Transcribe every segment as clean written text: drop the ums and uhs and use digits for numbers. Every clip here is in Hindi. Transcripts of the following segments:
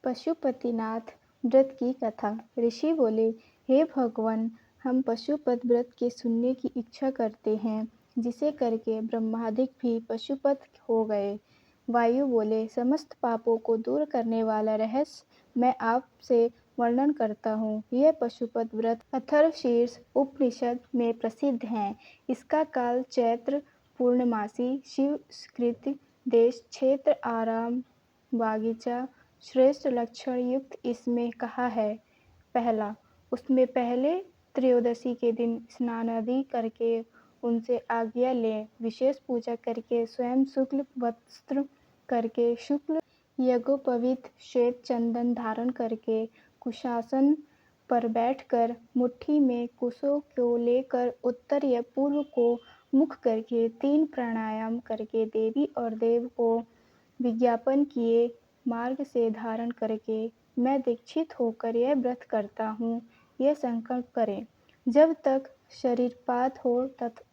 पशुपतिनाथ व्रत की कथा। ऋषि बोले, हे भगवान, हम पशुपत व्रत के सुनने की इच्छा करते हैं, जिसे करके ब्रह्मादिक भी पशुपत हो गए। वायु बोले, समस्त पापों को दूर करने वाला रहस्य मैं आपसे वर्णन करता हूँ। यह पशुपत व्रत अथर्वशीर्ष उपनिषद में प्रसिद्ध है। इसका काल चैत्र पूर्णमासी, शिवकृत देश, क्षेत्र आराम बागीचा, श्रेष्ठ लक्षण युक्त इसमें कहा है। पहला, उसमें पहले त्रयोदशी के दिन स्नान आदि करके उनसे आज्ञा लें, विशेष पूजा करके स्वयं शुक्ल वस्त्र करके, शुक्ल यज्ञोपवीत श्वेत चंदन धारण करके, कुशासन पर बैठकर मुट्ठी में कुशों को लेकर उत्तर या पूर्व को मुख करके 3 प्राणायाम करके देवी और देव को विज्ञापन किए मार्ग से धारण करके मैं दीक्षित होकर यह व्रत करता हूँ, यह संकल्प करें। जब तक शरीरपात हो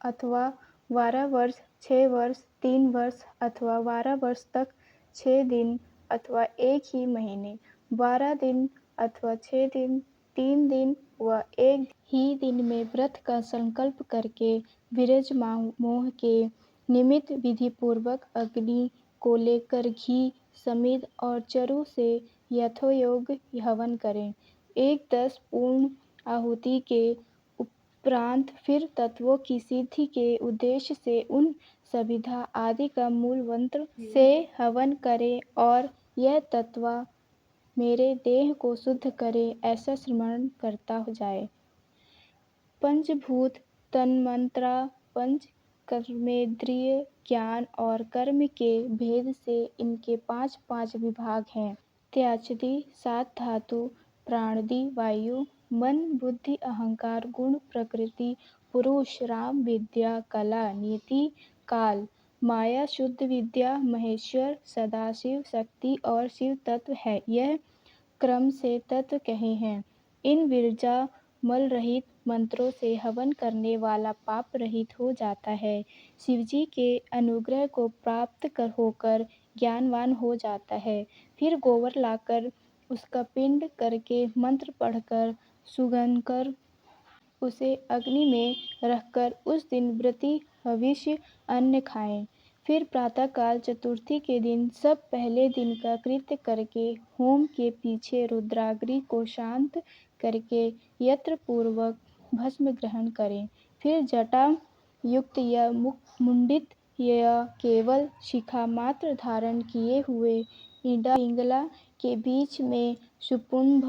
अथवा 12 वर्ष, 6 वर्ष, 3 वर्ष अथवा 12 वर्ष तक 6 दिन अथवा एक ही महीने, 12 दिन अथवा 6 दिन, 3 दिन व एक ही दिन में व्रत का संकल्प करके विरज मोह के निमित्त विधिपूर्वक अग्नि को लेकर घी, समिध और चरु से यथोयोग हवन करें। 10 पूर्ण आहुति के उपरांत फिर तत्वों की सिद्धि के उद्देश्य से उन सभिधा आदि का मूल मंत्र से हवन करें और यह तत्व मेरे देह को शुद्ध करे, ऐसा स्मरण करता जाए। पंचभूत तन्मात्रा, पंच कर्मेंद्रिय, ज्ञान और कर्म के भेद से इनके 5 विभाग हैं। त्याचदी, 7 धातु, प्राणादि, वायु, मन, बुद्धि, अहंकार, गुण, प्रकृति, पुरुष, राम, विद्या, कला, नीति, काल, माया, शुद्ध विद्या, महेश्वर, सदाशिव, शक्ति और शिव तत्व है। यह क्रम से तत्व कहे हैं। इन विरजा मल रहित मंत्रों से हवन करने वाला पाप रहित हो जाता है, शिवजी के अनुग्रह को प्राप्त होकर ज्ञानवान हो जाता है। फिर गोबर लाकर उसका पिंड करके मंत्र पढ़कर सुगंधकर उसे अग्नि में रखकर उस दिन व्रती हविष्य अन्न खाएं। फिर प्रातःकाल चतुर्थी के दिन सब पहले दिन का कृत्य करके होम के पीछे रुद्राग्नि को शांत करके यत्र पूर्वक भस्म ग्रहण करें। फिर जटा युक्त या मुंडित या केवल शिखा मात्र धारण किए हुए इड़ा पिंगला के बीच में सुपुंभ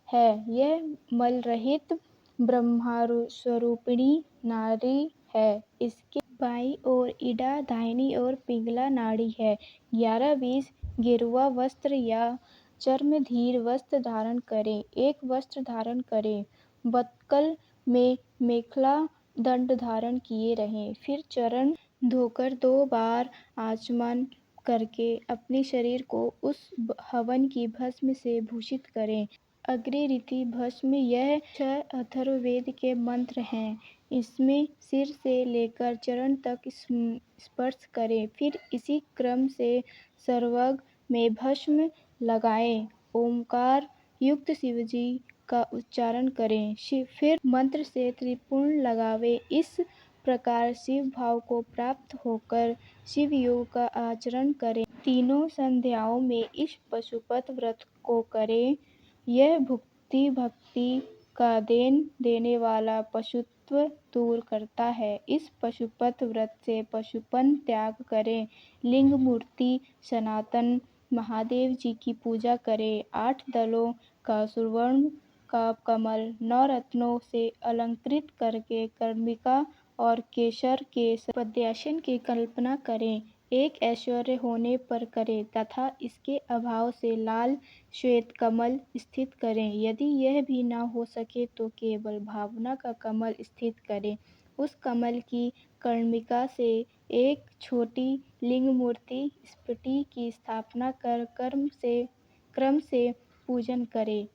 है, यह मल रहित ब्रह्मस्वरूपिणी नारी है। इसके बाईं ओर इड़ा, दाहिनी ओर पिंगला नाड़ी है। 11-20 गेरुआ वस्त्र या चर्मधीर वस्त्र धारण करें। एक वस्त्र धारण करें। बतकल में मेखला दंड धारण किए रहें। फिर चरण धोकर 2 बार आचमन करके अपने शरीर को उस हवन की भस्म से भूषित करें। अग्नि रीति भस्म, यह 6 अथर्ववेद के मंत्र हैं। इसमें सिर से लेकर चरण तक स्पर्श करें। फिर इसी क्रम से सर्वांग में भस्म लगाएं। ओमकार युक्त शिवजी का उच्चारण करें। फिर मंत्र से त्रिपुण लगावें। इस प्रकार शिव भाव को प्राप्त होकर शिव योग का आचरण करें। तीनों संध्याओं में इस पशुपत व्रत को करें। यह भक्ति का देने वाला पशुत्व दूर करता है। इस पशुपत व्रत से पशुपन त्याग करें। लिंग मूर्ति सनातन महादेव जी की पूजा करें। 8 दलों का सुवर्ण का कमल 9 रत्नों से अलंकृत करके कर्णिका और केसर के पद्यासन की कल्पना करें। एक ऐश्वर्य होने पर करें तथा इसके अभाव से लाल श्वेत कमल स्थित करें। यदि यह भी न हो सके तो केवल भावना का कमल स्थित करें। उस कमल की कर्णिका से एक छोटी लिंग मूर्ति स्फटिक की स्थापना कर क्रम से पूजन करें।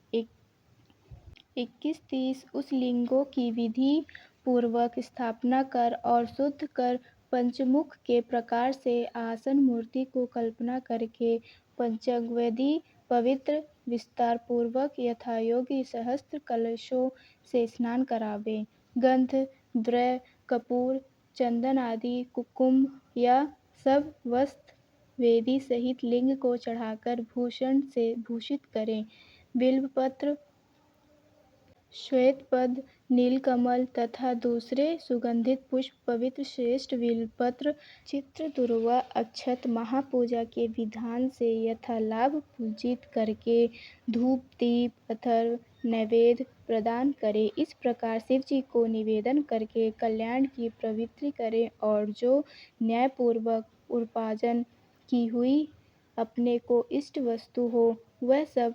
21-30 उस लिंगों की विधि पूर्वक स्थापना कर और शुद्ध कर पंचमुख के प्रकार से आसन मूर्ति को कल्पना करके पंचांगवेदी पवित्र विस्तारपूर्वक यथायोग्य सहस्त्र कलशों से स्नान करावें। गंध, द्रव्य, कपूर, चंदन आदि कुकुम या सब वस्त्र वेदी सहित लिंग को चढ़ाकर भूषण से भूषित करें। बिल्वपत्र, श्वेतपद्म, नीलकमल तथा दूसरे सुगंधित पुष्प पवित्र श्रेष्ठ बिल्वपत्र, चित्र, दूर्वा, अक्षत महापूजा के विधान से यथालाभ पूजित करके धूप, दीप, अथर्व, नैवेद्य प्रदान करें। इस प्रकार शिव जी को निवेदन करके कल्याण की प्रवृत्ति करें और जो न्यायपूर्वक उपार्जन की हुई अपने को इष्ट वस्तु हो वह सब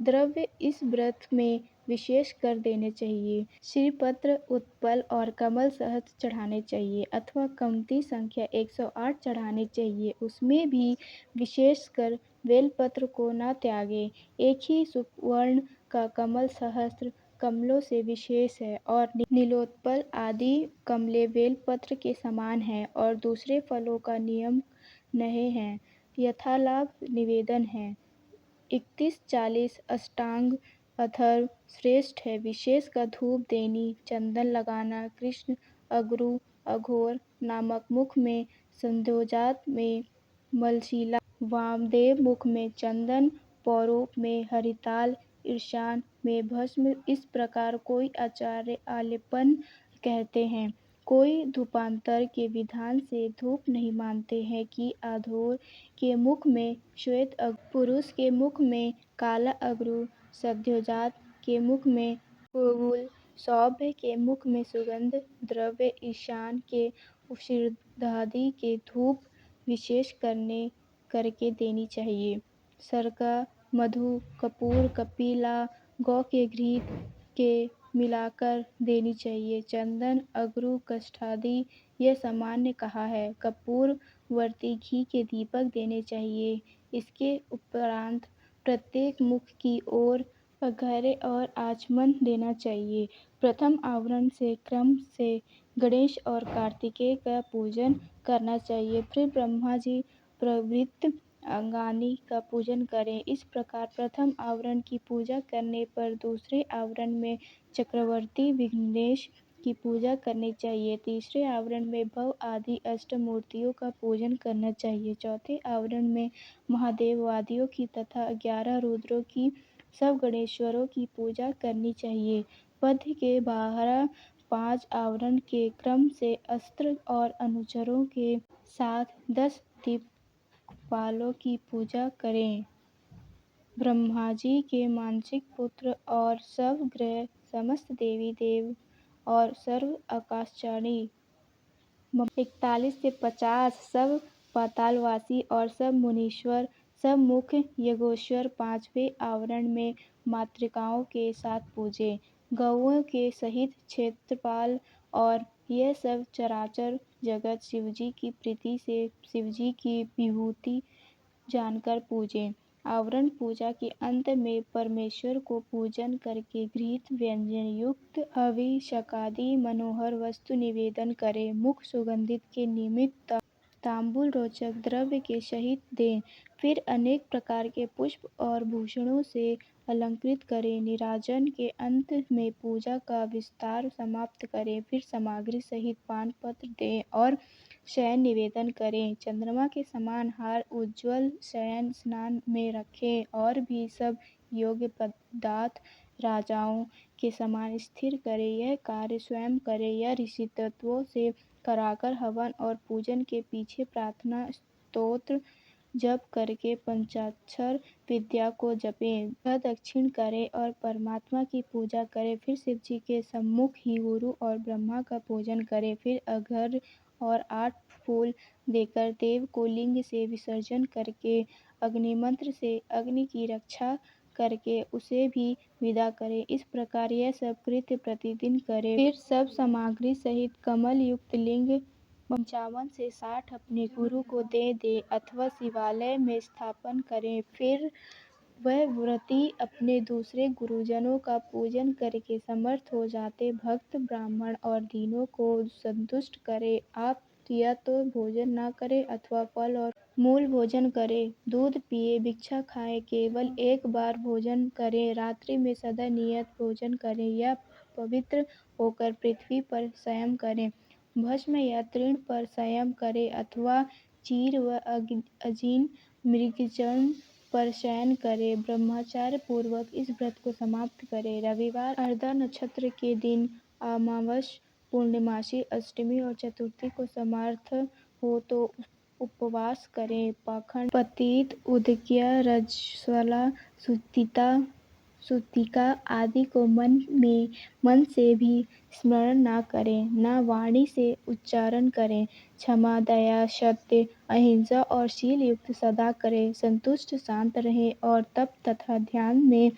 द्रव्य इस व्रत में विशेष कर देने चाहिए। श्रीपत्र, उत्पल और कमल सहस्त्र चढ़ाने चाहिए अथवा कमती संख्या 108 चढ़ानी चाहिए। उसमें भी विशेषकर बेलपत्र को न त्यागें। एक ही सुवर्ण का कमल सहस्त्र कमलों से विशेष है और नीलोत्पल आदि कमलें बेलपत्र के समान हैं और दूसरे फलों का नियम नहीं है, यथालाभ निवेदन है। 31-40 अष्टांग अथर्व श्रेष्ठ है। विशेष का धूप देनी, चंदन लगाना, कृष्ण, अगरु, अघोर नामक मुख में संध्योजात में मलशीला, वामदेव मुख में चंदन, पौरूप में हरिताल, ईशान में भस्म, इस प्रकार कोई आचार्य आलेपन कहते हैं। कोई धूपांतर के विधान से धूप नहीं मानते हैं कि अघोर के मुख में श्वेत अगरु, पुरुष के मुख में काला अगरु, संध्योजात के मुख में गुग्गुल, सौम्य के मुख में सुगंध द्रव्य, ईशान के औषधादि के धूप विशेष करके देनी चाहिए। सरका, मधु, कपूर, कपिला, गौ के घृत के मिलाकर देनी चाहिए। चंदन, अगरु, काष्ठादि यह सामान्य कहा है। कपूर वर्ती घी के दीपक देने चाहिए। इसके उपरांत प्रत्येक मुख की ओर अर्घ्य और आचमन देना चाहिए। प्रथम आवरण से क्रम से गणेश और कार्तिकेय का पूजन करना चाहिए, फिर ब्रह्मा जी प्रभृत अंगानी का पूजन करें। इस प्रकार प्रथम आवरण की पूजा करने पर दूसरे आवरण में चक्रवर्ती विघ्नेश की पूजा करनी चाहिए। तीसरे आवरण में भव आदि अष्टमूर्तियों का पूजन करना चाहिए। चौथे आवरण में महादेववादियों की तथा 11 रुद्रों की, सब गणेश्वरों की पूजा करनी चाहिए। पद्य के 5 आवरण के क्रम से अस्त्र और अनुचरों के साथ 10 दिक्पालों की पूजा करें। ब्रह्मा जी के मानसिक पुत्र और सब ग्रह, समस्त देवी देव और सर्व आकाशचारी 41 से 50 सब पातालवासी और सब मुनीश्वर, सब मुख्य योगेश्वर 5वें आवरण में मातृकाओं के साथ पूजे। गौओं के सहित क्षेत्रपाल और यह सब चराचर जगत शिवजी की प्रीति से शिवजी की विभूति जानकर पूजें। आवरण पूजा के अंत में परमेश्वर को पूजन करके घृत व्यंजन युक्त अभिषेकादि मनोहर वस्तु निवेदन करें। मुख सुगंधित के निमित्त तांबूल रोचक द्रव्य के सहित दें। फिर अनेक प्रकार के पुष्प और भूषणों से अलंकृत करें। नीराजन के अंत में पूजा का विस्तार समाप्त करें। फिर सामग्री सहित पान पत्र दें और शयन निवेदन करें। चंद्रमा के समान हार उज्ज्वल शयन स्नान में रखें और भी सब योग्य पदार्थ राजाओं के समान स्थिर करें। यह कार्य स्वयं करें या ऋषि तत्वों से कराकर हवन और पूजन के पीछे प्रार्थना स्तोत्र जप करके पंचाक्षर विद्या को जपें। प्रदक्षिण करें और परमात्मा की पूजा करें। फिर शिव जी के सम्मुख ही गुरु और ब्रह्मा का पूजन करें। फिर अर्घ्य और 8 फूल देकर देव को लिंग से विसर्जन करके अग्निमंत्र से अग्नि की रक्षा करके उसे भी विदा करें। इस प्रकार यह सब कृत्य प्रतिदिन करें। फिर सब सामग्री सहित कमल युक्त लिंग 55 से 60 अपने गुरु को दे अथवा शिवालय में स्थापन करें। फिर वह व्रती अपने दूसरे गुरुजनों का पूजन करके समर्थ हो जाते भक्त ब्राह्मण और दीनों को संतुष्ट करे। आप पुरुष या तो भोजन न करे अथवा फल और मूल भोजन करे, दूध पिए, भिक्षा खाए, केवल एक बार भोजन करे, रात्रि में सदा नियत भोजन करे या पवित्र होकर पृथ्वी पर शयन करे, भस्म या तृण पर शयन करे अथवा चीर व अजीन मृगचर्ण पर शयन करे, ब्रह्मचर्य पूर्वक इस व्रत को समाप्त करे। रविवार, अर्धा नक्षत्र के दिन, अमावस्या, पूर्णिमासी, अष्टमी और चतुर्थी को समर्थ हो तो उपवास करें। पाखंड, पतित, उद्यत, रजस्वला, सूतिका आदि को मन से भी स्मरण न करें, न वाणी से उच्चारण करें। क्षमा, दया, सत्य, अहिंसा और शील युक्त सदा करें। संतुष्ट, शांत रहें और तप तथा ध्यान में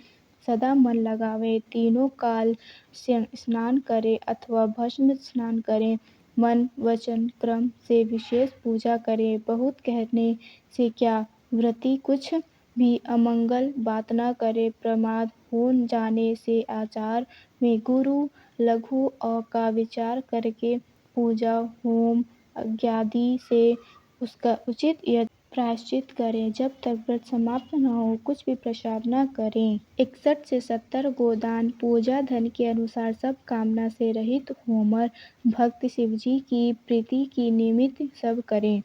सदा मन लगावें। तीनों काल स्नान करें अथवा भस्म स्नान करें। मन वचन क्रम से विशेष पूजा करें। बहुत कहने से क्या, व्रती कुछ भी अमंगल बात न करे। प्रमाद हो जाने से आचार में गुरु लघु का विचार करके पूजा होम यज्ञादि से उसका उचित प्रायश्चित करें। जब तक व्रत समाप्त न हो कुछ भी प्रसाद न करें। 61 से 70 गोदान, पूजा धन के अनुसार सब कामना से रहित होमर भक्त शिवजी की प्रीति की निमित्त सब करें।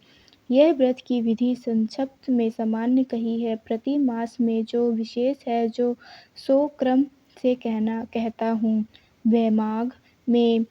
यह व्रत की विधि संक्षिप्त में सामान्य कही है। प्रति मास में जो विशेष है जो सो क्रम से कहता हूँ। वैमाघ में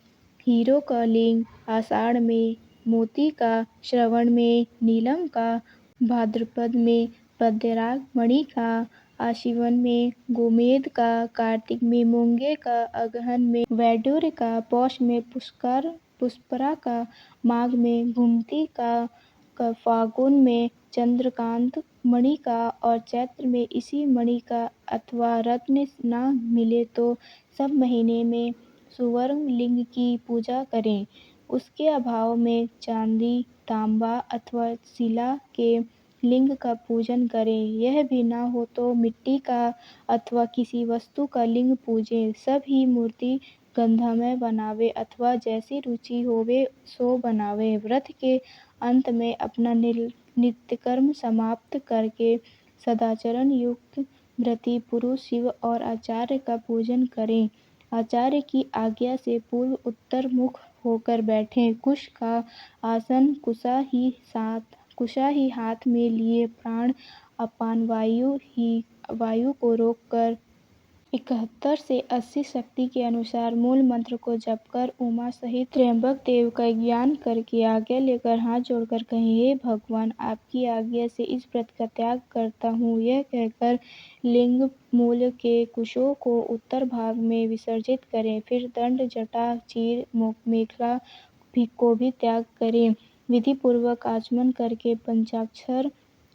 हीरो का लिंग, आषाढ़ में मोती का, श्रवण में नीलम का, भाद्रपद में पद्मराग मणि का, आश्विन में गोमेद का, कार्तिक में मूंगे का, अगहन में वैडूर्य का, पौष में पुष्परा का, माघ में घुमती का, फागुन में चंद्रकांत मणि का और चैत्र में इसी मणि का अथवा रत्न न मिले तो सब महीने में सुवर्ण लिंग की पूजा करें। उसके अभाव में चांदी, तांबा अथवा शिला के लिंग का पूजन करें। यह भी न हो तो मिट्टी का अथवा किसी वस्तु का लिंग पूजें। सब ही मूर्ति गंधमय बनावे अथवा जैसी रुचि होवे सो बनावे। व्रत के अंत में अपना नित्यकर्म समाप्त करके सदाचरण युक्त व्रती पुरुष शिव और आचार्य का पूजन करें। आचार्य की आज्ञा से पूर्व उत्तर मुख होकर बैठें। कुश का आसन, कुशा ही हाथ में लिए प्राण अपान वायु को रोककर 71 से 80 शक्ति के अनुसार मूल मंत्र को जपकर उमा सहित त्र्यंबक देव का ज्ञान करके आज्ञा लेकर हाथ जोड़कर कहें, हे भगवान, आपकी आज्ञा से इस व्रत का त्याग करता हूँ। यह कहकर लिंग मूल के कुशों को उत्तर भाग में विसर्जित करें। फिर दंड, जटा, चीर, मेखला को भी त्याग करें। विधि पूर्वक आचमन करके पंचाक्षर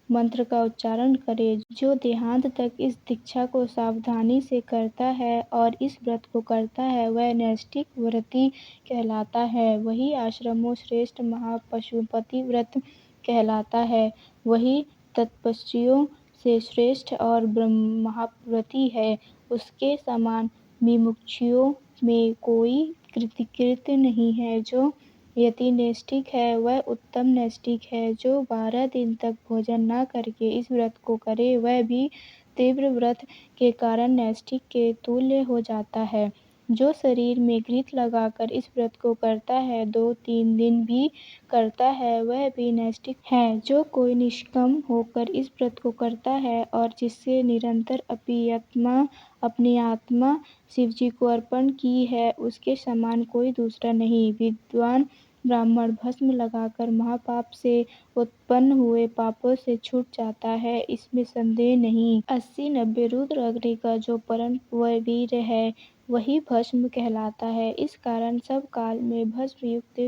मंत्र का उच्चारण करें। जो देहांत तक इस दीक्षा को सावधानी से करता है और इस व्रत को करता है वह नैष्ठिक व्रती कहलाता है। वही आश्रमों श्रेष्ठ महापशुपति व्रत कहलाता है। वही तपस्वियों से श्रेष्ठ और महाव्रती है। उसके समान मुमुक्षुओं में कोई कृत्य नहीं है। जो यति नैष्ठिक है वह उत्तम नैष्ठिक है। जो 12 दिन तक भोजन न करके इस व्रत को करे वह भी तीव्र व्रत के कारण नैष्ठिक के तुल्य हो जाता है। जो शरीर में घृत लगाकर इस व्रत को करता है 2-3 दिन भी करता है वह भी नैष्ठिक है। जो कोई निष्काम होकर इस व्रत को करता है और जिससे निरंतर अपनी आत्मा शिवजी को अर्पण की है उसके समान कोई दूसरा नहीं। विद्वान ब्राह्मण भस्म लगाकर महापाप से उत्पन्न हुए पापों से छूट जाता है, इसमें संदेह नहीं। 80-90 रुद्र अग्नि का जो परम वीर है वही भस्म कहलाता है। इस कारण सब काल में भस्म युक्त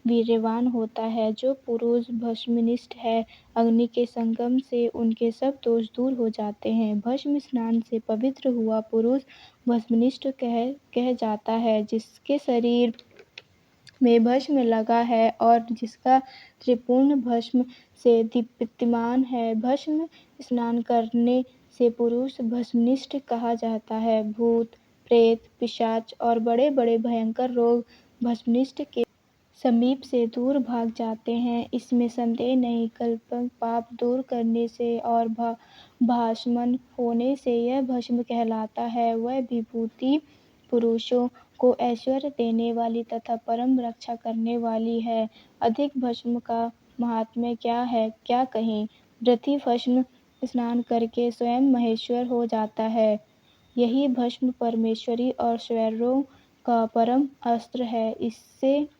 वीर्यवान होता है। जो पुरुष भस्मनिष्ठ है अग्नि के संगम से उनके सब दोष दूर हो जाते हैं। भस्म स्नान से पवित्र हुआ पुरुष भस्मनिष्ठ कह जाता है। जिसके शरीर में भस्म लगा है और जिसका त्रिपुर्ण भस्म से दीप्तिमान है, भस्म स्नान करने से पुरुष भस्मनिष्ठ कहा जाता है। भूत, प्रेत, पिशाच और बड़े बड़े भयंकर रोग भस्मनिष्ठ के समीप से दूर भाग जाते हैं, इसमें संदेह नहीं। कल्पक पाप दूर करने से और भासमान होने से यह भस्म कहलाता है। वह विभूति पुरुषों को ऐश्वर्य देने वाली तथा परम रक्षा करने वाली है। अधिक भस्म का महात्म्य क्या है, क्या कहें। व्रती भस्म स्नान करके स्वयं महेश्वर हो जाता है। यही भस्म परमेश्वरी और स्वैरों का परम अस्त्र है।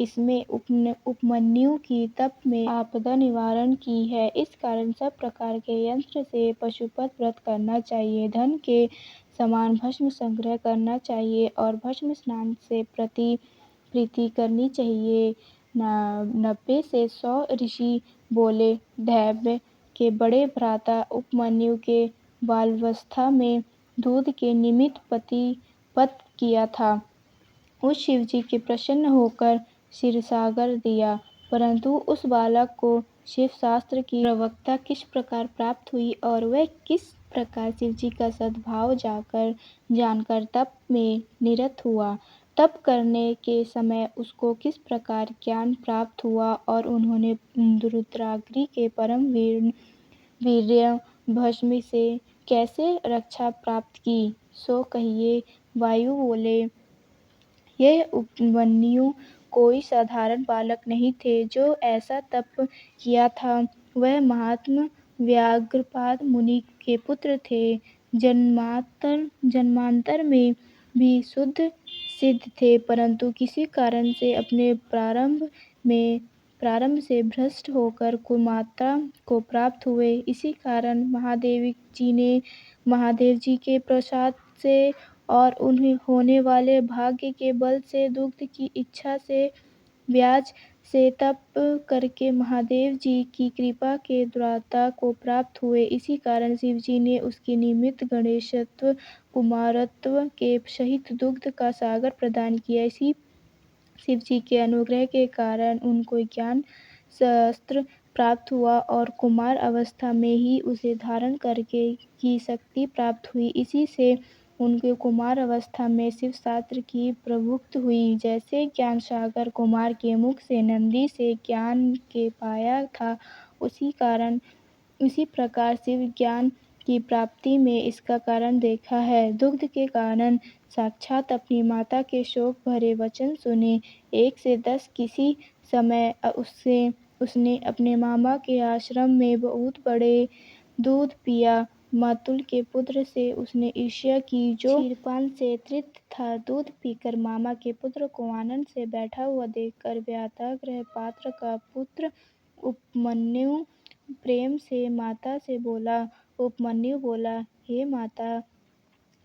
इसमें उपमन्यु की तप में आपदा निवारण की है। इस कारण सब प्रकार के यंत्र से पशुपत व्रत करना चाहिए। धन के समान भस्म संग्रह करना चाहिए और भस्म स्नान से प्रीति करनी चाहिए। 90 से 100 ऋषि बोले। दैव्य के बड़े भ्राता उपमन्यु के बाल्यावस्था में दूध के निमित्त पतिपत किया था। उस शिवजी के प्रसन्न होकर क्षीरसागर दिया, परंतु उस बालक को शिवशास्त्र की प्रवक्ता किस प्रकार प्राप्त हुई और वह किस प्रकार शिवजी का सद्भाव जानकर तप में निरत हुआ। तप करने के समय उसको किस प्रकार ज्ञान प्राप्त हुआ और उन्होंने रुद्राग्नि के परम वीर्य भस्म से कैसे रक्षा प्राप्त की, सो कहिए। वायु बोले, यह उपमन्यु कोई साधारण बालक नहीं थे जो ऐसा तप किया था। वह महात्मा व्याघ्रपाद मुनि के पुत्र थे। जन्मांतर में भी शुद्ध सिद्ध थे, परंतु किसी कारण से अपने प्रारंभ से भ्रष्ट होकर कुमाता को प्राप्त हुए। इसी कारण महादेव जी के प्रसाद से और उन्हें होने वाले भाग्य के बल से दुग्ध की इच्छा से व्याज से तप करके महादेव जी की कृपा के द्वारा को प्राप्त हुए। इसी कारण शिवजी ने उसके निमित्त गणेशत्व कुमारत्व के सहित दुग्ध का सागर प्रदान किया। इसी शिवजी के अनुग्रह के कारण उनको ज्ञान शस्त्र प्राप्त हुआ और कुमार अवस्था में ही उसे धारण करके की शक्ति प्राप्त हुई। इसी से उनके कुमार अवस्था में शिवशास्त्र की प्रभुक्त हुई। जैसे ज्ञान सागर कुमार के मुख से नंदी से ज्ञान के पाया था, उसी प्रकार शिव ज्ञान की प्राप्ति में इसका कारण देखा है। दुग्ध के कारण साक्षात अपनी माता के शोक भरे वचन सुने। 1 से 10 किसी समय उसने अपने मामा के आश्रम में बहुत बड़े दूध पिया। मातुल के पुत्र से उसने ईर्ष्या की, जो क्षीरपान से तृप्त था। दूध पीकर मामा के पुत्र को आनंद से बैठा हुआ देखकर व्याघ्र पात्र का पुत्र उपमन्यु प्रेम से माता से बोला। उपमन्यु बोला, हे माता,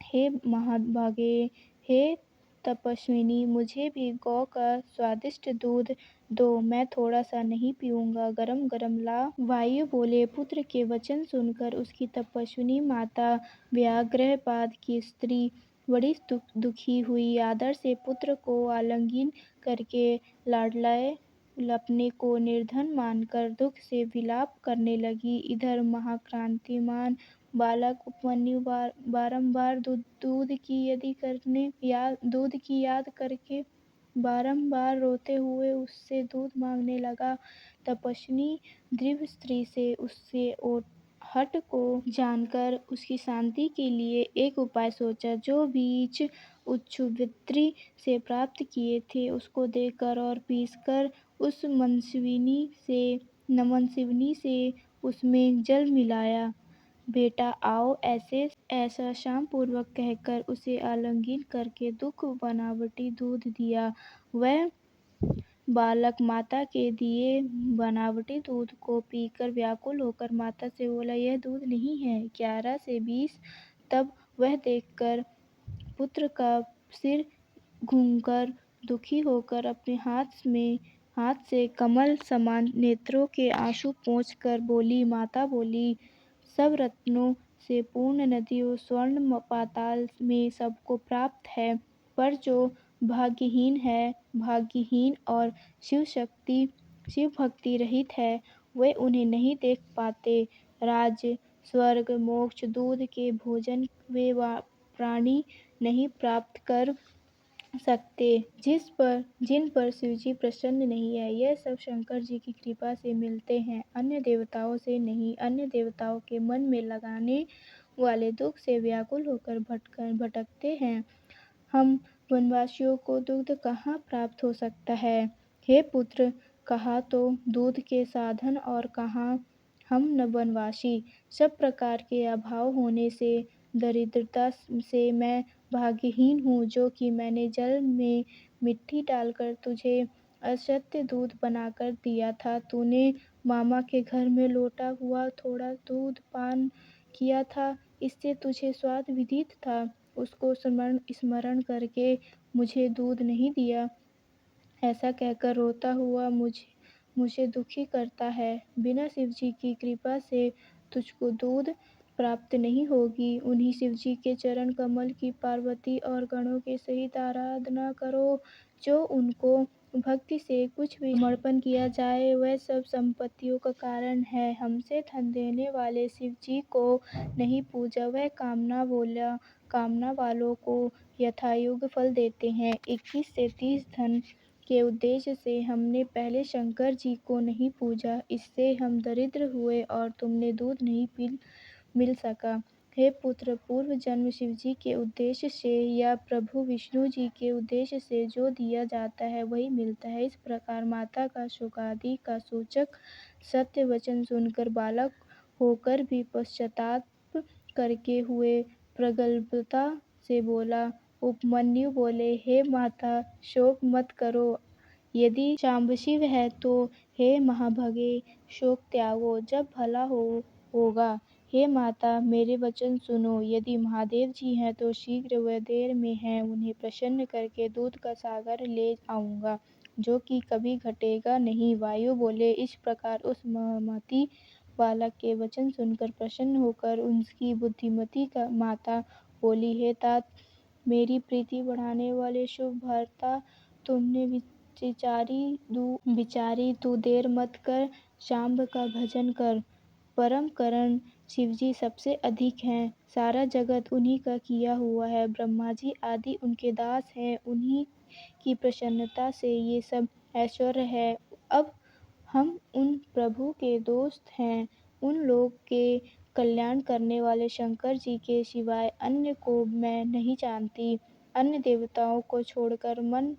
हे महाभागे, हे तपस्विनी, मुझे भी गौ का स्वादिष्ट दूध दो, मैं थोड़ा सा नहीं पीऊँगा, गरम गरम ला। वायु बोले, पुत्र के वचन सुनकर उसकी तपस्विनी माता व्याघ्रपाद की स्त्री बड़ी दुखी हुई। आदर से पुत्र को आलिंगन करके लाडलाए अपने को निर्धन मानकर दुख से विलाप करने लगी। इधर महाक्रांतिमान बालक उपमन्यु बारंबार दूध की याद करके बारंबार रोते हुए उससे दूध मांगने लगा। तपस्विनी दिव्य स्त्री से उससे हठ को जानकर उसकी शांति के लिए एक उपाय सोचा। जो बीज उच्छुवृत्ति से प्राप्त किए थे उसको देकर और पीसकर उस मनस्विनी से उसमें जल मिलाया। बेटा आओ, ऐसा शाम पूर्वक कहकर उसे आलिंगन करके दुख बनावटी दूध दिया। वह बालक माता के दिए बनावटी दूध को पीकर व्याकुल होकर माता से बोला, यह दूध नहीं है। 11 से 20 तब वह देखकर पुत्र का सिर घूमकर दुखी होकर अपने हाथ से कमल समान नेत्रों के आंसू पोंछकर बोली। माता बोली, सब रत्नों से पूर्ण नदियों स्वर्ण पाताल में सबको प्राप्त है, पर जो भाग्यहीन और शिव भक्ति रहित है, वे उन्हें नहीं देख पाते। राज्य स्वर्ग मोक्ष दूध के भोजन वे प्राणी नहीं प्राप्त कर सकते, जिन पर शिवजी प्रसन्न नहीं है। यह सब शंकर जी की कृपा से मिलते हैं, अन्य देवताओं से नहीं। अन्य देवताओं के मन में लगाने वाले दुख से व्याकुल होकर भटकते हैं। हम वनवासियों को दूध कहाँ प्राप्त हो सकता है। हे पुत्र, कहाँ तो दूध के साधन और कहाँ हम न वनवासी। सब प्रकार के अभाव होने से, दरिद्रता से मैं भाग्यहीन हूँ, जो कि मैंने जल में मिट्टी डालकर तुझे असत्य दूध बनाकर दिया था। तूने मामा के घर में लौटा हुआ थोड़ा दूध पान किया था, इससे तुझे स्वाद विदित था। उसको स्मरण करके मुझे दूध नहीं दिया, ऐसा कहकर रोता हुआ मुझे दुखी करता है। बिना शिवजी की कृपा से तुझको दूध प्राप्त नहीं होगी। उन्हीं शिवजी के चरण कमल की पार्वती और गणों के सहित आराधना करो। जो उनको भक्ति से कुछ भी समर्पण किया जाए, वह सब संपत्तियों का कारण है। हमसे धन देने वाले शिवजी को नहीं पूजा, वह कामना वालों को यथायोग्य फल देते हैं। 21 से 30 धन के उद्देश्य से हमने पहले शंकर जी को नहीं पूजा, इससे हम दरिद्र हुए और तुमने दूध नहीं मिल सका। हे पुत्र, पूर्व जन्म शिवजी के उद्देश्य से या प्रभु विष्णु जी के उद्देश्य से जो दिया जाता है वही मिलता है। इस प्रकार माता का शोकादि का सूचक सत्य वचन सुनकर बालक होकर भी पश्चाताप करके हुए प्रगल्भता से बोला। उपमन्यु बोले, हे माता, शोक मत करो। यदि शांबशिव है तो हे महाभगे, शोक त्यागो, जब भला होगा। हे माता, मेरे वचन सुनो। यदि महादेव जी हैं तो शीघ्र व देर में हैं, उन्हें प्रसन्न करके दूध का सागर ले आऊँगा, जो कि कभी घटेगा नहीं। वायु बोले, इस प्रकार उस मति बालक के वचन सुनकर प्रसन्न होकर उसकी बुद्धिमती का माता बोली, हे तात, मेरी प्रीति बढ़ाने वाले शुभ भर्ता, तुमने बिचारी तू देर मत कर, शांब का भजन कर। परम करण शिवजी सबसे अधिक हैं, सारा जगत उन्हीं का किया हुआ है। ब्रह्मा जी आदि उनके दास हैं, उन्हीं की प्रसन्नता से ये सब ऐश्वर्य है। अब हम उन प्रभु के दोस्त हैं। उन लोग के कल्याण करने वाले शंकर जी के सिवाय अन्य को मैं नहीं जानती। अन्य देवताओं को छोड़कर मन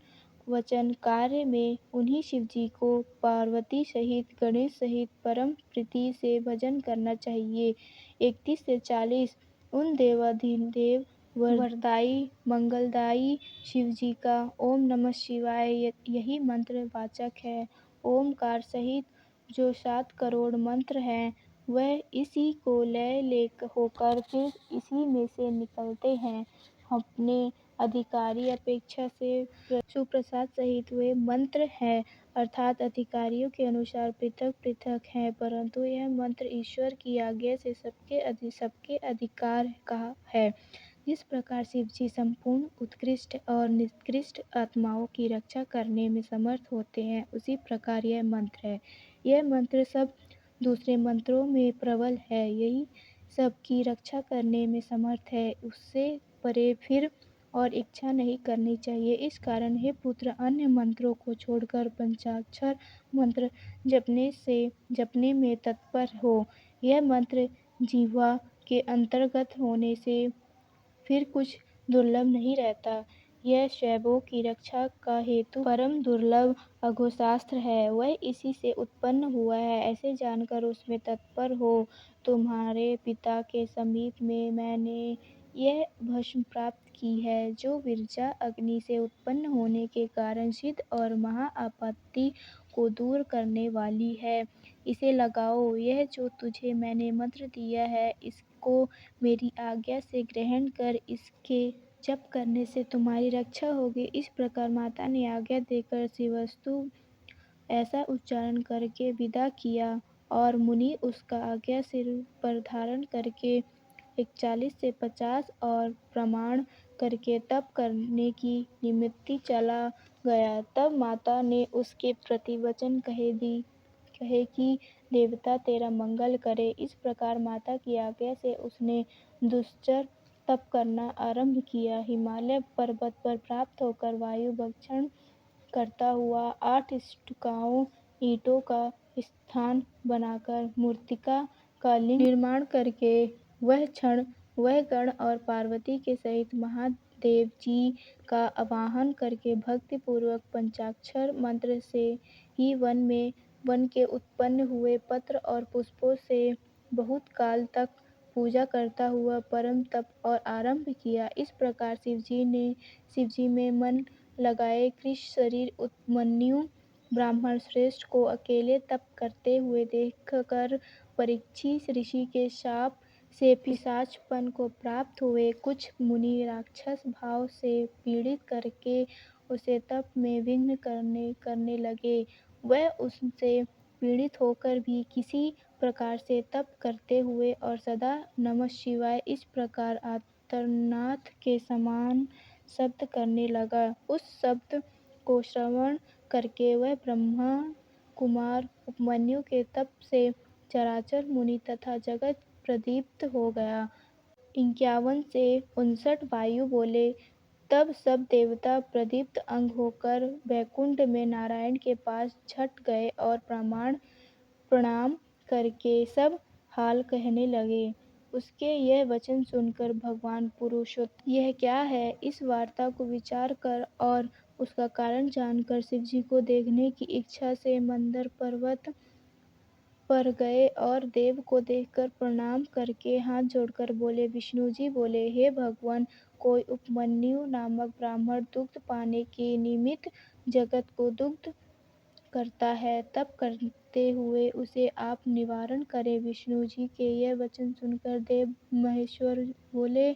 वचन कार्य में उन्हीं शिवजी को पार्वती सहित गणेश सहित परम प्रीति से भजन करना चाहिए। 31 से 40 उन देवाधिदेव वरदायी मंगलदायी शिवजी का ओम नमः शिवाय यही मंत्र वाचक है। ओमकार सहित जो 7 करोड़ मंत्र हैं, वह इसी को लय होकर फिर इसी में से निकलते हैं। अपने अधिकारी अपेक्षा से सुप्रसाद सहित वे मंत्र हैं, अर्थात अधिकारियों के अनुसार पृथक पृथक हैं, परंतु यह मंत्र ईश्वर की आज्ञा से सबके अधिकार का है। जिस प्रकार शिवजी संपूर्ण उत्कृष्ट और निकृष्ट आत्माओं की रक्षा करने में समर्थ होते हैं, उसी प्रकार यह मंत्र है। यह मंत्र सब दूसरे मंत्रों में प्रबल है, यही सबकी रक्षा करने में समर्थ है। उससे परे फिर और इच्छा नहीं करनी चाहिए। इस कारण हे पुत्र, अन्य मंत्रों को छोड़कर पंचाक्षर मंत्र जपने में तत्पर हो। यह मंत्र जिह्वा के अंतर्गत होने से फिर कुछ दुर्लभ नहीं रहता। यह शैवों की रक्षा का हेतु परम दुर्लभ अघोशास्त्र है, वह इसी से उत्पन्न हुआ है, ऐसे जानकर उसमें तत्पर हो। तुम्हारे पिता के समीप में मैंने यह भस्म प्राप्त की है, जो विरजा अग्नि से उत्पन्न होने के कारण सिद्ध और महा आपत्ति को दूर करने वाली है। इसे लगाओ। यह जो तुझे मैंने मंत्र दिया है, इसको मेरी आज्ञा से ग्रहण कर, इसके जप करने से तुम्हारी रक्षा होगी। इस प्रकार माता ने आज्ञा देकर शिवस्तु ऐसा उच्चारण करके विदा किया और मुनि उसका आज्ञा सिर पर धारण करके 41 से 50 और प्रमाण करके तप करने की निमित्त चला गया। तब माता ने उसके प्रति वचन कहे कि देवता तेरा मंगल करे। इस प्रकार माता की आज्ञा से उसने दुश्चर तप करना आरंभ किया। हिमालय पर्वत पर प्राप्त होकर वायु भक्षण करता हुआ 8 स्तूपाओं ईंटों का स्थान बनाकर मूर्तिका का लिंग निर्माण करके वह गण और पार्वती के सहित महादेव जी का आवाहन करके भक्तिपूर्वक पंचाक्षर मंत्र से ही वन के उत्पन्न हुए पत्र और पुष्पों से बहुत काल तक पूजा करता हुआ परम तप और आरंभ किया। इस प्रकार शिवजी में मन लगाए कृष शरीर उपमन्यु ब्राह्मण श्रेष्ठ को अकेले तप करते हुए देखकर परीक्षित ऋषि के शाप से पिशाचपन को प्राप्त हुए। कुछ मुनि राक्षस भाव से पीड़ित करके उसे तप में विघ्न करने लगे। वह उनसे पीड़ित होकर भी किसी प्रकार से तप करते हुए और सदा नमः शिवाय इस प्रकार आर्तनाद के समान शब्द करने लगा। उस शब्द को श्रवण करके वह ब्रह्मा कुमार उपमन्यु के तप से चराचर मुनि तथा जगत प्रदीप्त हो गया। 51 से 59 वायु बोले। तब सब देवता प्रदीप्त अंग होकर वैकुंठ में नारायण के पास छट गए और प्रणाम करके सब हाल कहने लगे। उसके यह वचन सुनकर भगवान पुरुषोत्तम यह क्या है, इस वार्ता को विचार कर और उसका कारण जानकर शिवजी को देखने की इच्छा से मंदर पर्वत पर गए और देव को देखकर प्रणाम करके हाथ जोड़कर बोले। विष्णु जी बोले, हे भगवान, कोई उपमन्यु नामक ब्राह्मण दुग्ध पाने के निमित्त जगत को दुग्ध करता है, तप करते हुए उसे आप निवारण करें। विष्णु जी के यह वचन सुनकर देव महेश्वर बोले,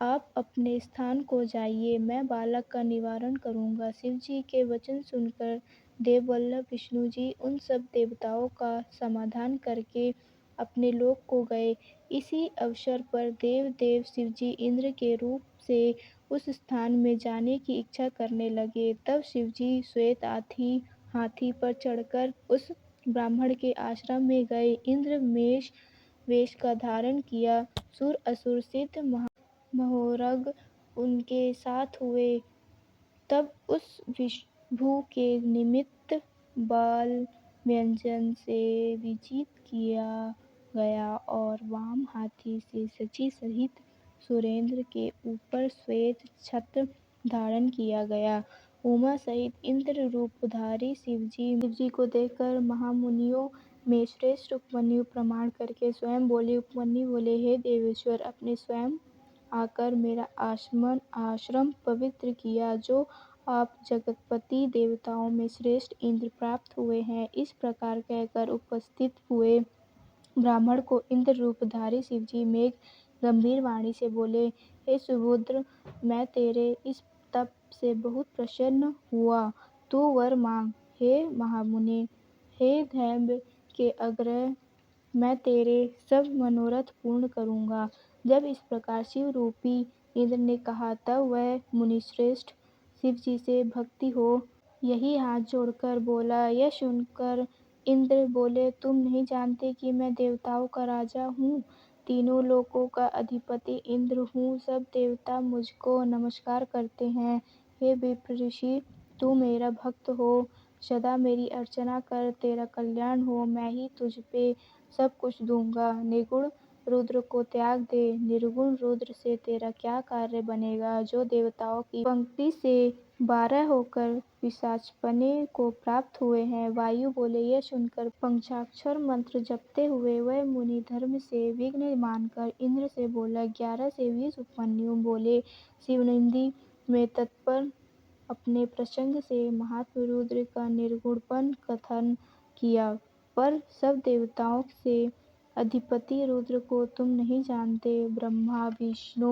आप अपने स्थान को जाइए, मैं बालक का निवारण करूंगा। शिव जी के वचन सुनकर देववल्लभ विष्णु जी उन सब देवताओं का समाधान करके अपने लोक को गए। इसी अवसर पर देव शिवजी इंद्र के रूप से उस स्थान में जाने की इच्छा करने लगे। तब शिवजी श्वेत हाथी पर चढ़कर उस ब्राह्मण के आश्रम में गए। इंद्र मेष वेश का धारण किया। सुर असुर सिद्ध महोरग उनके साथ हुए। तब उस विभु के निमित्त बाल व्यंजन से विजित किया गया और वाम हाथी से शची सहित सुरेंद्र के ऊपर श्वेत छत्र धारण किया गया। उमा सहित इंद्र रूपधारी शिवजी को देखकर महामुनियों में श्रेष्ठ उपमन्यु प्रणाम करके स्वयं बोले। उपमन्यु बोले, हे देवेश्वर, अपने स्वयं आकर मेरा आश्रम पवित्र किया। जो आप जगतपति देवताओं में श्रेष्ठ इंद्र प्राप्त हुए हैं। इस प्रकार कहकर उपस्थित हुए ब्राह्मण को इंद्र रूपधारी शिवजी में गंभीर वाणी से बोले, हे सुबुद्र, मैं तेरे इस तप से बहुत प्रसन्न हुआ, तू वर मांग। हे महामुनि, हे दैत्य के अग्रह, मैं तेरे सब मनोरथ पूर्ण करूंगा। जब इस प्रकार शिव रूपी इंद्र ने कहा, तब वह मुनिश्रेष्ठ शिव जी से भक्ति हो यही हाथ जोड़कर बोला। यह सुनकर इंद्र बोले, तुम नहीं जानते कि मैं देवताओं का राजा हूँ, तीनों लोकों का अधिपति इंद्र हूँ। सब देवता मुझको नमस्कार करते हैं। हे विप्र ऋषि, तू मेरा भक्त हो, सदा मेरी अर्चना कर, तेरा कल्याण हो। मैं ही तुझ पे सब कुछ दूंगा। निर्गुण रुद्र को त्याग दे, निर्गुण रुद्र से तेरा क्या कार्य बनेगा, जो देवताओं की पंक्ति से 12 होकर पिशाचपने को प्राप्त हुए हैं। वायु बोले। यह सुनकर पंचाक्षर मंत्र जपते हुए वह मुनि धर्म से विघ्न मानकर इंद्र से बोला। 11 से 20 उपमन्यु बोले। शिवनिंदा में तत्पर अपने प्रसंग से महात्मा रुद्र का निर्गुणपन कथन किया, पर सब देवताओं से अधिपति रुद्र को तुम नहीं जानते। ब्रह्मा विष्णु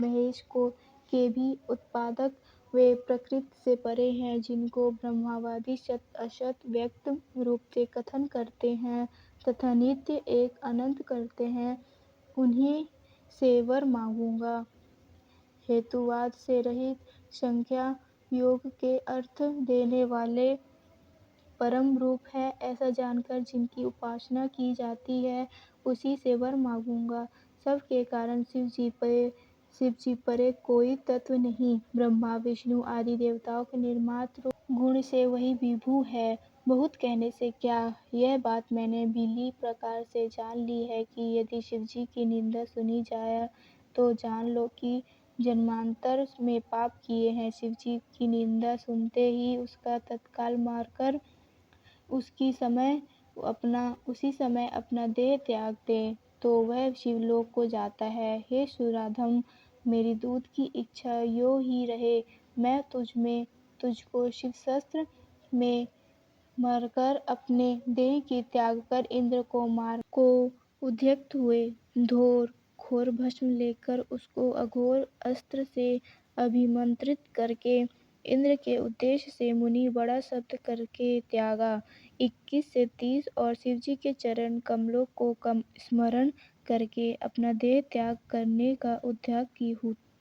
महेश के भी उत्पादक वे प्रकृति से परे हैं, जिनको ब्रह्मवादी सत असत व्यक्त रूप से कथन करते हैं तथा नित्य एक अनंत करते हैं, उन्हीं से वर मांगूंगा। हेतुवाद से रहित, संख्या योग के अर्थ देने वाले परम रूप है, ऐसा जानकर जिनकी उपासना की जाती है, उसी से वर मांगूंगा। सब के कारण शिव जी पे शिव जी परे कोई तत्व नहीं। ब्रह्मा विष्णु आदि देवताओं के निर्मात्र गुण से वही विभु है। बहुत कहने से क्या, यह बात मैंने भली प्रकार से जान ली है कि यदि शिव जी की निंदा सुनी जाए तो जान लो कि जन्मांतर में पाप किए हैं। शिव जी की निंदा सुनते ही उसका तत्काल मारकर उसी समय अपना देह त्याग दे तो वह शिवलोक को जाता है। हे सुराधम, मेरी दूध की इच्छा यो ही रहे। मैं तुझको शिवशस्त्र में मरकर अपने देह की त्याग कर इंद्र को उद्यत हुए घोर भस्म लेकर उसको अघोर अस्त्र से अभिमंत्रित करके इंद्र के उद्देश्य से मुनि बड़ा शब्द करके त्यागा। 21 से 30 और शिवजी के चरण कमलों को स्मरण करके अपना देह त्याग करने का उद्यत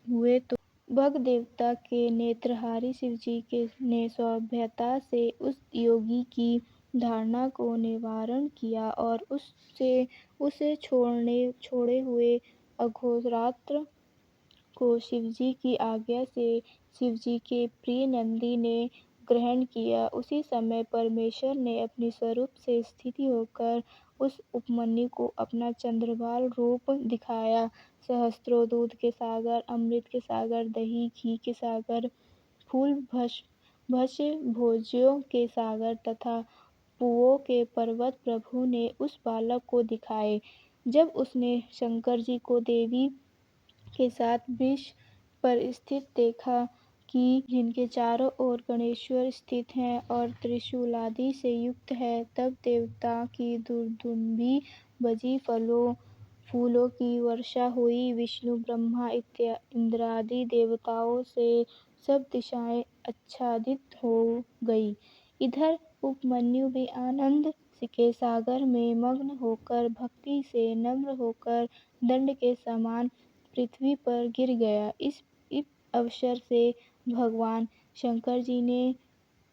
हुए तो भग देवता के नेत्रहारी शिवजी ने सौम्यता से उस योगी की धारणा को निवारण किया और उसे छोड़े हुए अघोरात्र को शिवजी की आज्ञा से शिवजी के प्रिय नंदी ने ग्रहण किया। उसी समय परमेश्वर ने अपने स्वरूप से स्थित होकर उस उपमन्यु को अपना चंद्रभाल रूप दिखाया। सहस्त्रों दूध के सागर, अमृत के सागर, दही घी के सागर, फूल भस्य भोज्यों के सागर तथा पुओं के पर्वत प्रभु ने उस बालक को दिखाए। जब उसने शंकर जी को देवी के साथ वृक्ष पर स्थित देखा कि जिनके चारों ओर गणेश्वर स्थित हैं और त्रिशूलादि से युक्त है, तब देवता की दुर्दुम्भी बजी, फूलों की वर्षा हुई। विष्णु ब्रह्मा इंद्रादि देवताओं से सब दिशाएं आच्छादित हो गई। इधर उपमन्यु भी आनंद के सागर में मग्न होकर भक्ति से नम्र होकर दंड के समान पृथ्वी पर गिर गया। इस अवसर से भगवान शंकर जी ने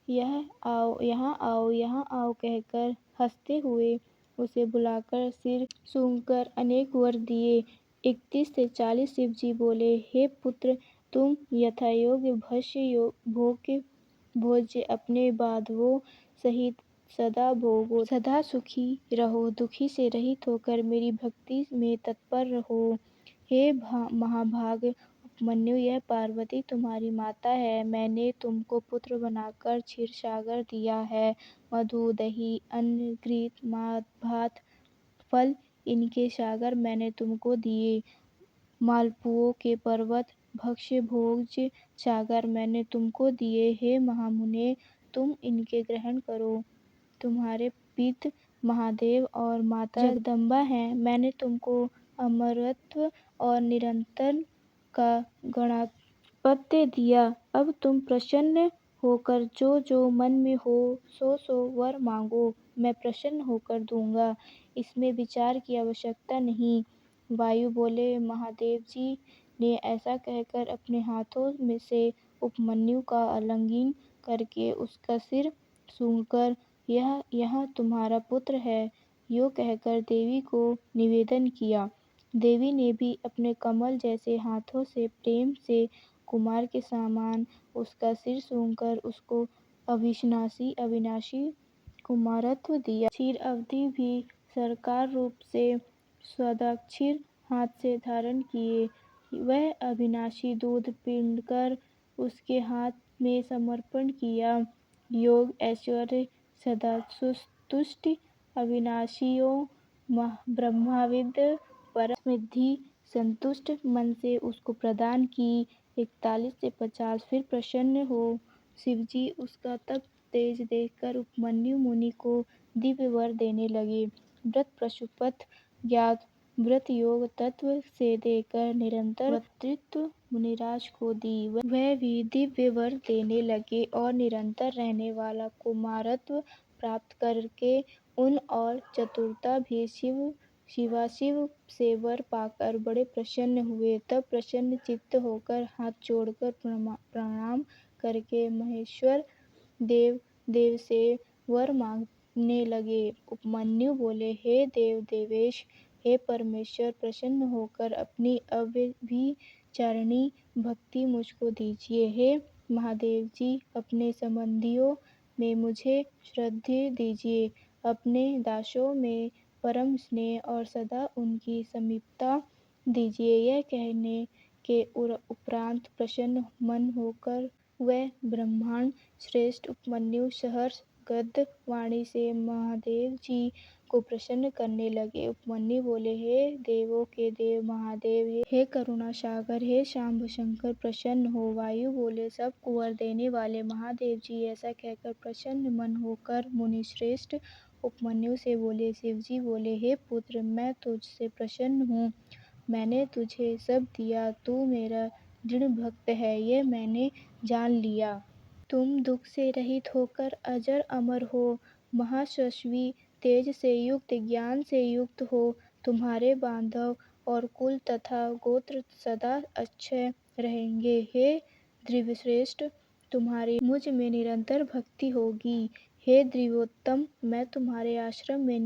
यहाँ आओ कहकर हंसते हुए उसे बुलाकर सिर सूंघकर अनेक वर दिए। 31 से 40 शिव जी बोले, हे पुत्र, तुम यथायोग्य भोज्य अपने बांधवों सहित सदा भोगो, सदा सुखी रहो, दुखी से रहित होकर मेरी भक्ति में तत्पर रहो। हे महाभाग उपमन्यु, यह पार्वती तुम्हारी माता है। मैंने तुमको पुत्र बनाकर क्षीरसागर दिया है। मधु, दही, अन्न, घृत, भात, फल इनके सागर मैंने तुमको दिए। मालपुओं के पर्वत, भक्ष्य भोज्य सागर मैंने तुमको दिए। हे महामुने, तुम इनके ग्रहण करो। तुम्हारे पिता महादेव और माता जगदम्बा हैं। मैंने तुमको अमरत्व और निरंतर का गणाधिपत्य दिया। अब तुम प्रसन्न होकर जो जो मन में हो सो वर मांगो, मैं प्रसन्न होकर दूंगा। इसमें विचार की आवश्यकता नहीं। वायु बोले, महादेव जी ने ऐसा कहकर अपने हाथों में से उपमन्यु का आलिंगन करके उसका सिर सूंघकर यह तुम्हारा पुत्र है, यो कहकर देवी को निवेदन किया। देवी ने भी अपने कमल जैसे हाथों से प्रेम से कुमार के समान उसका सिर सूंघकर उसको अविनाशी कुमारत्व दिया। क्षीर अवधि भी साकार रूप से स्वदाक्षिर हाथ से धारण किए। वह अविनाशी दूध पीकर उसके हाथ में समर्पण किया। योग ऐश्वर्य सदासुष्टि अविनाशियों ब्रह्माविद परम सिद्धि संतुष्ट मन से उसको प्रदान की। 41 से 50 फिर प्रसन्न हो शिवजी उसका तप तेज देखकर उपमन्यु मुनि को दिव्य वर देने लगे। व्रत पशुपत ज्ञात व्रत योग तत्व से देकर निरंतर वक्तृत्व मुनिराज को दी। वह भी दिव्य वर देने लगे और निरंतर रहने वाला कुमारत्व प्राप्त करके उन और चतुरता भी शिवाशिव से वर पाकर बड़े प्रसन्न हुए। तब प्रसन्न चित्त होकर हाथ जोड़कर प्रणाम करके महेश्वर देव से वर मांगने लगे। उपमन्यु बोले, हे देवेश, हे परमेश्वर, प्रसन्न होकर अपनी चरणी भक्ति मुझको दीजिए। हे महादेव जी, अपने संबंधियों में मुझे श्रद्धि दीजिए, अपने दासों में परम स्नेह और सदा उनकी समीपता दीजिए। यह कहने के उपरांत प्रसन्न मन होकर वह ब्रह्मांड श्रेष्ठ उपमन्यु सहर्ष गद्य वाणी से महादेव जी को प्रसन्न करने लगे। उपमन्यु बोले, हे देवों के देव महादेव, हे करुणा सागर, हे शांब शंकर, प्रसन्न हो। वायु बोले, सब कुंवर देने वाले महादेव जी, ऐसा कहकर प्रसन्न मन होकर मुनिश्रेष्ठ उपमन्यु से बोले। शिवजी बोले, हे पुत्र, मैं तुझसे प्रसन्न हूँ, मैंने तुझे सब दिया, तू मेरा दृढ़ भक्त है, यह मैंने जान लिया। तुम दुख से रहित होकर अजर अमर हो, महायशस्वी, तेज से युक्त, ज्ञान से युक्त हो। तुम्हारे बांधव और कुल तथा गोत्र सदा अक्षय रहेंगे। हे द्विजश्रेष्ठ, तुम्हारी मुझ में निरंतर भक्ति होगी। हे द्विजोत्तम, मैं तुम्हारे आश्रम में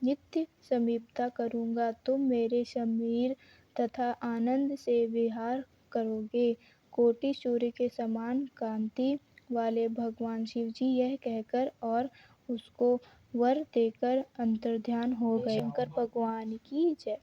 नित्य समीपता करूँगा। तुम मेरे समीर तथा आनंद से विहार करोगे। कोटि सूर्य के समान कांति वाले भगवान शिवजी यह कहकर और उसको वर देकर अंतर्ध्यान हो गए। शंकर भगवान की जय।